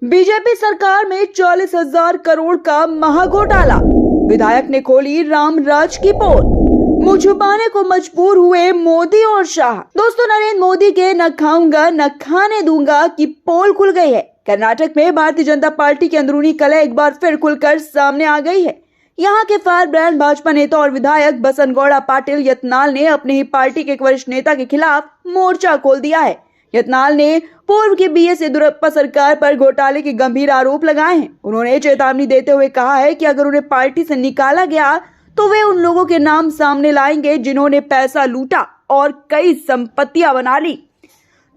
BJP सरकार में 40,000 करोड़ का महाघोटाला, विधायक ने खोली रामराज की पोल, मुंह छुपाने को मजबूर हुए मोदी और शाह। दोस्तों, नरेंद्र मोदी के न खाऊंगा न खाने दूंगा की पोल खुल गई है। कर्नाटक में भारतीय जनता पार्टी की अंदरूनी कलह एक बार फिर खुलकर सामने आ गई है। यहाँ के फायर ब्रांड भाजपा नेता और विधायक बसनगौड़ा पाटिल यत्नाल ने अपनी ही पार्टी के एक वरिष्ठ नेता के खिलाफ मोर्चा खोल दिया है। यत्नाल ने पूर्व की बीएस येदियुरप्पा सरकार पर घोटाले के गंभीर आरोप लगाए हैं। उन्होंने चेतावनी देते हुए कहा है कि अगर उन्हें पार्टी से निकाला गया तो वे उन लोगों के नाम सामने लाएंगे जिन्होंने पैसा लूटा और कई संपत्तियां बना ली।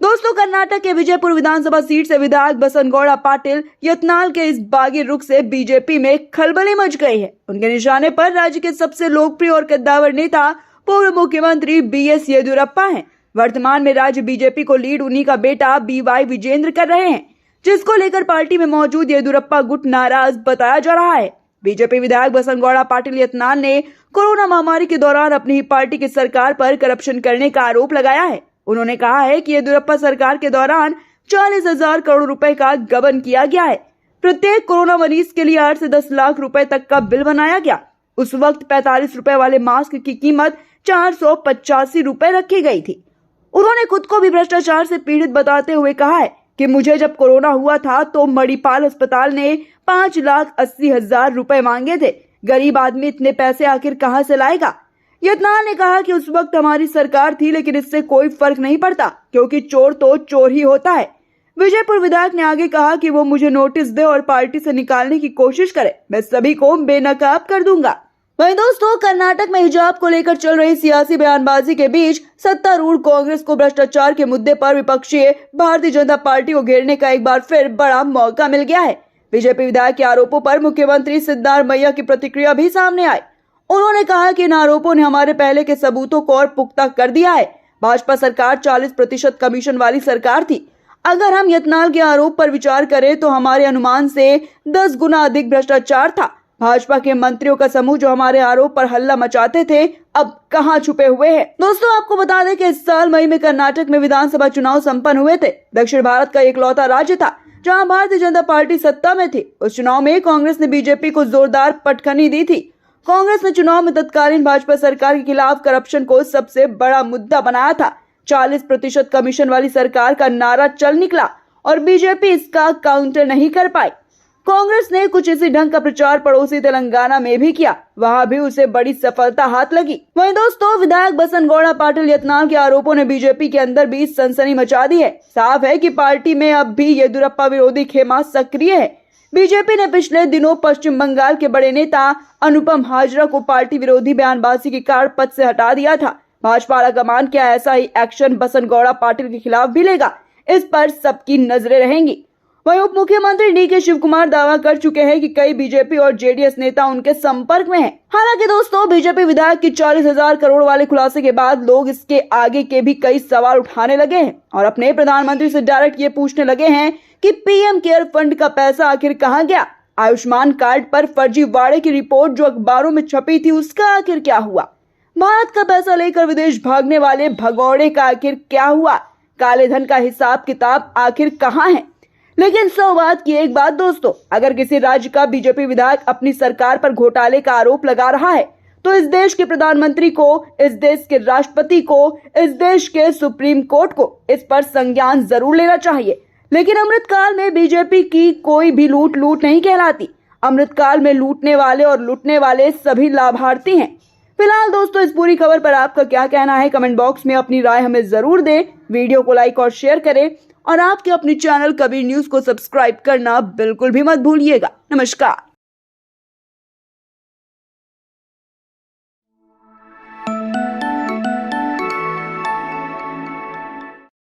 दोस्तों, कर्नाटक के विजयपुर विधानसभा सीट से विधायक बसनगौड़ा पाटिल यत्नाल के इस बागी रुख से बीजेपी में खलबली मच गई है। उनके निशाने पर राज्य के सबसे लोकप्रिय और कद्दावर नेता पूर्व मुख्यमंत्री बीएस येदियुरप्पा हैं। वर्तमान में राज्य बीजेपी को लीड उन्हीं का बेटा बीवाई विजेंद्र कर रहे हैं, जिसको लेकर पार्टी में मौजूद येदियुरप्पा गुट नाराज बताया जा रहा है। बीजेपी विधायक बसनगौड़ा पाटिल यत्नाल ने कोरोना महामारी के दौरान अपनी ही पार्टी की सरकार पर करप्शन करने का आरोप लगाया है। उन्होंने कहा है कि येदियुरप्पा सरकार के दौरान 40,000 करोड़ रुपए का गबन किया गया है। प्रत्येक कोरोना मरीज के लिए 8 से 10 लाख रुपए तक का बिल बनाया गया। उस वक्त 45 रुपए वाले मास्क की कीमत 485 रुपए रखी गई थी। उन्होंने खुद को भी भ्रष्टाचार से पीड़ित बताते हुए कहा है कि मुझे जब कोरोना हुआ था तो मणिपाल अस्पताल ने 5,80,000 रुपए मांगे थे। गरीब आदमी इतने पैसे आखिर कहां से लाएगा। यत्नाल ने कहा कि उस वक्त हमारी सरकार थी, लेकिन इससे कोई फर्क नहीं पड़ता क्योंकि चोर तो चोर ही होता है। विजयपुर विधायक ने आगे कहा कि वो मुझे नोटिस दे और पार्टी से निकालने की कोशिश करे, मैं सभी को बेनकाब कर दूंगा। वहीं दोस्तों, कर्नाटक में हिजाब को लेकर चल रही सियासी बयानबाजी के बीच सत्तारूढ़ कांग्रेस को भ्रष्टाचार के मुद्दे पर विपक्षी भारतीय जनता पार्टी को घेरने का एक बार फिर बड़ा मौका मिल गया है। बीजेपी विधायक के आरोपों पर मुख्यमंत्री सिद्धारमैया की प्रतिक्रिया भी सामने आई। उन्होंने कहा कि इन आरोपों ने हमारे पहले के सबूतों को और पुख्ता कर दिया है। भाजपा सरकार 40% कमीशन वाली सरकार थी। अगर हम यत्नाल के आरोप पर विचार करें तो हमारे अनुमान से 10 गुना अधिक भ्रष्टाचार था। भाजपा के मंत्रियों का समूह जो हमारे आरोप पर हल्ला मचाते थे, अब कहां छुपे हुए हैं। दोस्तों, आपको बता दें कि इस साल मई में कर्नाटक में विधानसभा चुनाव संपन्न हुए थे। दक्षिण भारत का इकलौता राज्य था जहां भारतीय जनता पार्टी सत्ता में थी। उस चुनाव में कांग्रेस ने बीजेपी को जोरदार पटखनी दी थी। कांग्रेस ने चुनाव में तत्कालीन भाजपा सरकार के खिलाफ करप्शन को सबसे बड़ा मुद्दा बनाया था। 40% कमीशन वाली सरकार का नारा चल निकला और बीजेपी इसका काउंटर नहीं कर पाई। कांग्रेस ने कुछ इसी ढंग का प्रचार पड़ोसी तेलंगाना में भी किया, वहां भी उसे बड़ी सफलता हाथ लगी। वहीं दोस्तों, विधायक बसनगौड़ा पाटिल यत्नाल के आरोपों ने बीजेपी के अंदर भी सनसनी मचा दी है। साफ है कि पार्टी में अब भी येदियुरप्पा विरोधी खेमा सक्रिय है। बीजेपी ने पिछले दिनों पश्चिम बंगाल के बड़े नेता अनुपम हाजरा को पार्टी विरोधी बयानबाजी के कारण पद से हटा दिया था। भाजपा आलाकमान क्या ऐसा ही एक्शन बसनगौड़ा पाटिल के खिलाफ भी लेगा, इस पर सबकी नजरें रहेंगी। वहीं उप मुख्यमंत्री डीके शिवकुमार दावा कर चुके हैं कि कई बीजेपी और जेडीएस नेता उनके संपर्क में हैं। हालांकि दोस्तों, बीजेपी विधायक की 40,000 करोड़ वाले खुलासे के बाद लोग इसके आगे के भी कई सवाल उठाने लगे हैं और अपने प्रधानमंत्री से डायरेक्ट ये पूछने लगे हैं कि पीएम केयर फंड का पैसा आखिर कहां गया। आयुष्मान कार्ड पर फर्जीवाड़े की रिपोर्ट जो अखबारों में छपी थी, उसका आखिर क्या हुआ। भारत का पैसा लेकर विदेश भागने वाले भगौड़े का आखिर क्या हुआ। काले धन का हिसाब किताब आखिर कहां है। लेकिन सौ बात की एक बात दोस्तों, अगर किसी राज्य का बीजेपी विधायक अपनी सरकार पर घोटाले का आरोप लगा रहा है तो इस देश के प्रधानमंत्री को, इस देश के राष्ट्रपति को, इस देश के सुप्रीम कोर्ट को इस पर संज्ञान जरूर लेना चाहिए। लेकिन अमृतकाल में बीजेपी की कोई भी लूट नहीं कहलाती। अमृतकाल में लूटने वाले और लूटने वाले सभी लाभार्थी हैं। फिलहाल दोस्तों, इस पूरी खबर पर आपका क्या कहना है, कमेंट बॉक्स में अपनी राय हमें जरूर दें। वीडियो को लाइक और शेयर करें और आपके अपने चैनल कबीर न्यूज को सब्सक्राइब करना बिल्कुल भी मत भूलिएगा। नमस्कार।